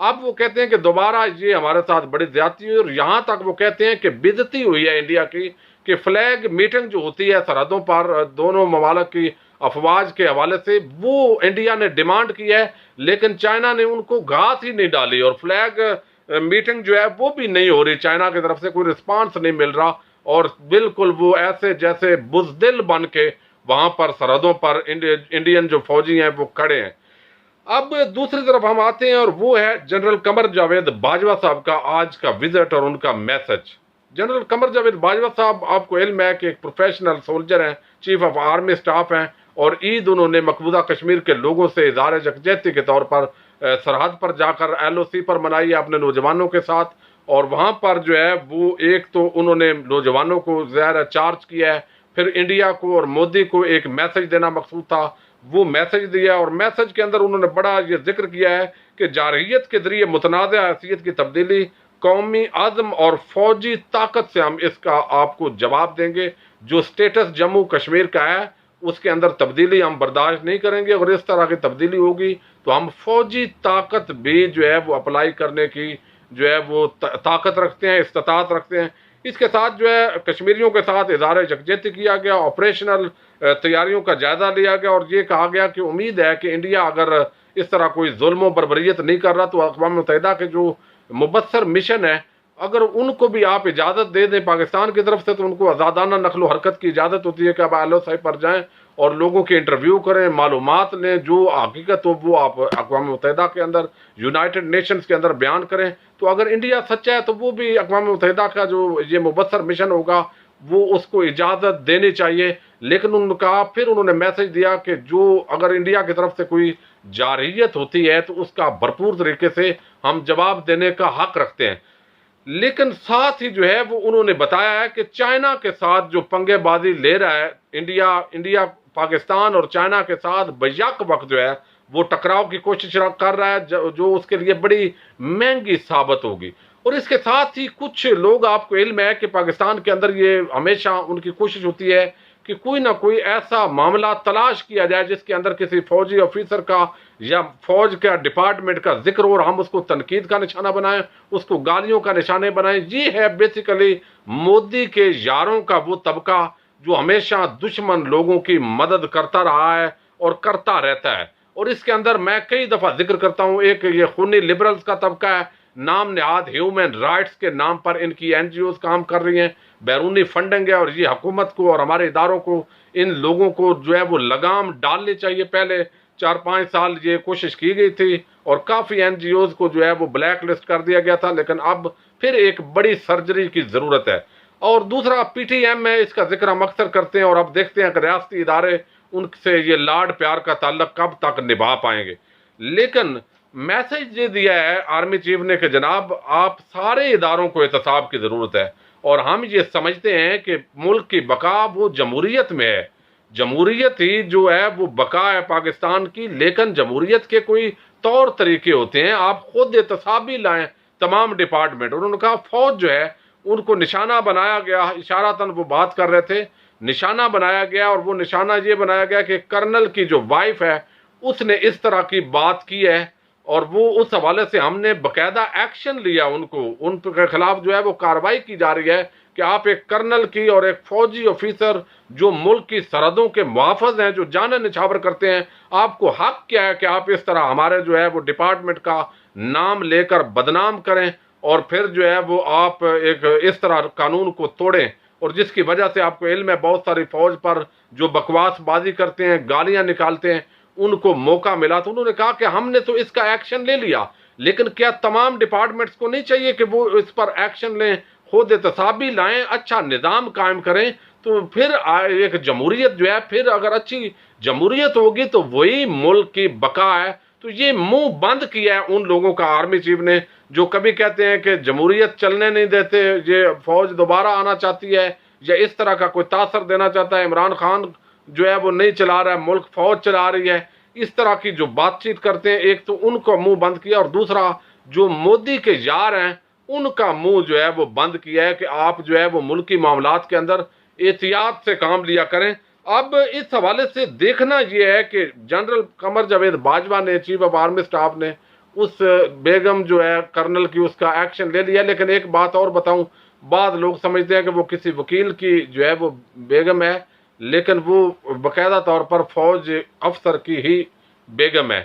اب وہ کہتے ہیں کہ دوبارہ یہ ہمارے ساتھ بڑی زیادتی ہوئی، اور یہاں تک وہ کہتے ہیں کہ بےعزتی ہوئی ہے انڈیا کی، کہ فلیگ میٹنگ جو ہوتی ہے سرحدوں پر دونوں ممالک کی افواج کے حوالے سے، وہ انڈیا نے ڈیمانڈ کی ہے، لیکن چائنا نے ان کو گھاس ہی نہیں ڈالی، اور فلیگ میٹنگ جو ہے وہ بھی نہیں ہو رہی، چائنا کی طرف سے کوئی رسپانس نہیں مل رہا، اور بالکل وہ ایسے جیسے بزدل بن کے وہاں پر سرحدوں پر انڈین جو فوجی ہیں وہ کھڑے ہیں۔ اب دوسری طرف ہم آتے ہیں، اور وہ ہے جنرل قمر جاوید باجوہ صاحب کا آج کا وزٹ اور ان کا میسج۔ جنرل قمر جاوید باجوہ صاحب، آپ کو علم ہے کہ ایک پروفیشنل سولجر ہیں، چیف آف آرمی سٹاف ہیں، اور عید انہوں نے مقبوضہ کشمیر کے لوگوں سے اظہار یکجہتی کے طور پر سرحد پر جا کر LOC پر منائی ہے اپنے نوجوانوں کے ساتھ، اور وہاں پر جو ہے وہ ایک تو انہوں نے نوجوانوں کو ظاہر چارج کیا ہے، پھر انڈیا کو اور مودی کو ایک میسج دینا مقصود تھا، وہ میسج دیا، اور میسج کے اندر انہوں نے بڑا یہ ذکر کیا ہے کہ جارحیت کے ذریعے متنازع حیثیت کی تبدیلی، قومی عزم اور فوجی طاقت سے ہم اس کا آپ کو جواب دیں گے، جو سٹیٹس جموں کشمیر کا ہے اس کے اندر تبدیلی ہم برداشت نہیں کریں گے، اور اس طرح کی تبدیلی ہوگی تو ہم فوجی طاقت بھی جو ہے وہ اپلائی کرنے کی جو ہے وہ طاقت رکھتے ہیں، استطاعت رکھتے ہیں۔ اس کے ساتھ جو ہے کشمیریوں کے ساتھ اظہار یکجہتی کیا گیا، آپریشنل تیاریوں کا جائزہ لیا گیا، اور یہ کہا گیا کہ امید ہے کہ انڈیا اگر اس طرح کوئی ظلم و بربریت نہیں کر رہا تو اقوام متحدہ کے جو مبصر مشن ہے، اگر ان کو بھی آپ اجازت دے دیں پاکستان کی طرف سے، تو ان کو آزادانہ نقل و حرکت کی اجازت ہوتی ہے کہ آپ LOC پر جائیں اور لوگوں کے انٹرویو کریں، معلومات لیں، جو حقیقت ہو وہ آپ اقوام متحدہ کے اندر، یونائٹڈ نیشنز کے اندر بیان کریں۔ تو اگر انڈیا سچا ہے تو وہ بھی اقوام متحدہ کا جو یہ مبصر مشن ہوگا وہ اس کو اجازت دینی چاہیے، لیکن انہوں نے میسج دیا کہ جو اگر انڈیا کی طرف سے کوئی جارحیت ہوتی ہے تو اس کا بھرپور طریقے سے ہم جواب دینے کا حق رکھتے ہیں، لیکن ساتھ ہی جو ہے وہ انہوں نے بتایا ہے کہ چائنا کے ساتھ جو پنگے بازی لے رہا ہے انڈیا پاکستان اور چائنا کے ساتھ بیک وقت جو ہے وہ ٹکراؤ کی کوشش کر رہا ہے، جو اس کے لیے بڑی مہنگی ثابت ہوگی۔ اور اس کے ساتھ ہی کچھ لوگ، آپ کو علم ہے کہ پاکستان کے اندر یہ ہمیشہ ان کی کوشش ہوتی ہے کہ کوئی نہ کوئی ایسا معاملہ تلاش کیا جائے جس کے اندر کسی فوجی آفیسر کا یا فوج کا ڈپارٹمنٹ کا ذکر ہو، اور ہم اس کو تنقید کا نشانہ بنائیں، اس کو گالیوں کا نشانہ بنائیں۔ یہ ہے بیسیکلی مودی کے یاروں کا وہ طبقہ جو ہمیشہ دشمن لوگوں کی مدد کرتا رہا ہے اور کرتا رہتا ہے، اور اس کے اندر میں کئی دفعہ ذکر کرتا ہوں، ایک یہ خونی لبرلز کا طبقہ ہے، نام نہاد ہیومن رائٹس کے نام پر ان کی NGOs کام کر رہی ہیں، بیرونی فنڈنگ ہے، اور یہ حکومت کو اور ہمارے اداروں کو ان لوگوں کو جو ہے وہ لگام ڈالنی چاہیے۔ پہلے 4-5 سال یہ کوشش کی گئی تھی اور کافی NGOs کو جو ہے وہ بلیک لسٹ کر دیا گیا تھا، لیکن اب پھر ایک بڑی سرجری کی ضرورت ہے۔ اور دوسرا PTM ہے، اس کا ذکر ہم اکثر کرتے ہیں، اور اب دیکھتے ہیں کہ ریاستی ادارے ان سے یہ لاڈ پیار کا تعلق کب تک نبھا پائیں گے۔ لیکن میسج یہ دیا ہے آرمی چیف نے کہ جناب آپ سارے اداروں کو احتساب کی ضرورت ہے، اور ہم یہ سمجھتے ہیں کہ ملک کی بقا وہ جمہوریت میں ہے، جمہوریت ہی جو ہے وہ بقا ہے پاکستان کی، لیکن جمہوریت کے کوئی طور طریقے ہوتے ہیں، آپ خود احتسابی لائیں تمام ڈپارٹمنٹ۔ انہوں نے کہا فوج جو ہے ان کو نشانہ بنایا گیا، اشارتاً وہ بات کر رہے تھے، نشانہ بنایا گیا، اور وہ نشانہ یہ بنایا گیا کہ کرنل کی جو وائف ہے اس نے اس طرح کی بات کی ہے، اور وہ اس حوالے سے ہم نے باقاعدہ ایکشن لیا، ان کے خلاف جو ہے وہ کارروائی کی جا رہی ہے کہ آپ ایک کرنل کی اور ایک فوجی آفیسر جو ملک کی سرحدوں کے محافظ ہیں، جو جانیں نچھاور کرتے ہیں، آپ کو حق کیا ہے کہ آپ اس طرح ہمارے جو ہے وہ ڈپارٹمنٹ کا نام لے کر بدنام کریں، اور پھر جو ہے وہ آپ ایک اس طرح قانون کو توڑیں، اور جس کی وجہ سے آپ کو علم ہے بہت ساری فوج پر جو بکواس بازی کرتے ہیں، گالیاں نکالتے ہیں، ان کو موقع ملا۔ تو انہوں نے کہا کہ ہم نے تو اس کا ایکشن لے لیا، لیکن کیا تمام ڈپارٹمنٹس کو نہیں چاہیے کہ وہ اس پر ایکشن لیں، خود احتسابی لائیں، اچھا نظام قائم کریں، تو پھر ایک جمہوریت جو ہے، پھر اگر اچھی جمہوریت ہوگی تو وہی ملک کی بقا ہے۔ تو یہ منہ بند کیا ہے ان لوگوں کا آرمی چیف نے جو کبھی کہتے ہیں کہ جمہوریت چلنے نہیں دیتے، یہ فوج دوبارہ آنا چاہتی ہے، یا اس طرح کا کوئی تاثر دینا چاہتا ہے، عمران خان جو ہے وہ نہیں چلا رہا ہے ملک، فوج چلا رہی ہے، اس طرح کی جو بات چیت کرتے ہیں، ایک تو ان کو منہ بند کیا، اور دوسرا جو مودی کے یار ہیں ان کا منہ جو ہے وہ بند کیا ہے کہ آپ جو ہے وہ ملکی معاملات کے اندر احتیاط سے کام لیا کریں۔ اب اس حوالے سے دیکھنا یہ ہے کہ جنرل قمر جاوید باجوہ نے، چیف آف آرمی سٹاف نے اس بیگم جو ہے کرنل کی اس کا ایکشن لے لیا. لیکن ایک بات اور بتاؤں, بعض لوگ سمجھتے ہیں کہ وہ کسی وکیل کی جو ہے وہ بیگم ہے, لیکن وہ باقاعدہ طور پر فوج افسر کی ہی بیگم ہے.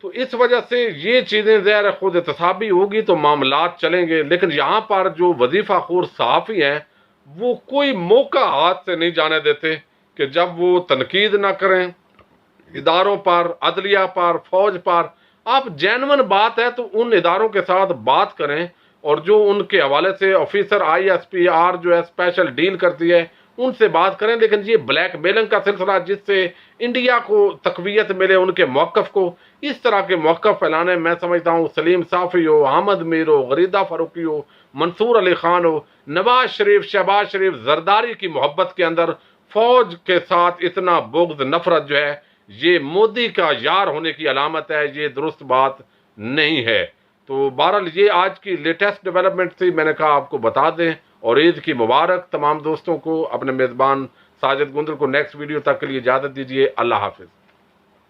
تو اس وجہ سے یہ چیزیں ظاہر خود احتسابی ہوگی تو معاملات چلیں گے. لیکن یہاں پر جو وظیفہ خور صحافی ہیں وہ کوئی موقع ہاتھ سے نہیں جانے دیتے کہ جب وہ تنقید نہ کریں اداروں پر, عدلیہ پر, فوج پر. آپ جینون بات ہے تو ان اداروں کے ساتھ بات کریں, اور جو ان کے حوالے سے آفیسر ISPR جو ہے اسپیشل ڈیل کرتی ہے ان سے بات کریں. لیکن یہ بلیک میلنگ کا سلسلہ جس سے انڈیا کو تقویت ملے ان کے موقف کو, اس طرح کے موقف پھیلانے میں سمجھتا ہوں سلیم صافی ہو, احمد میر ہو, غریدہ فاروقی ہو, منصور علی خان ہو, نواز شریف, شہباز شریف, زرداری کی محبت کے اندر فوج کے ساتھ اتنا بغض, نفرت جو ہے یہ مودی کا یار ہونے کی علامت ہے. یہ درست بات نہیں ہے. تو بہرحال یہ آج کی لیٹسٹ ڈیولپمنٹ تھی, میں نے کہا آپ کو بتا دیں. اور عید کی مبارک تمام دوستوں کو. اپنے میزبان ساجد گندر کو نیکسٹ ویڈیو تک کے لیے اجازت دیجیے. اللہ حافظ.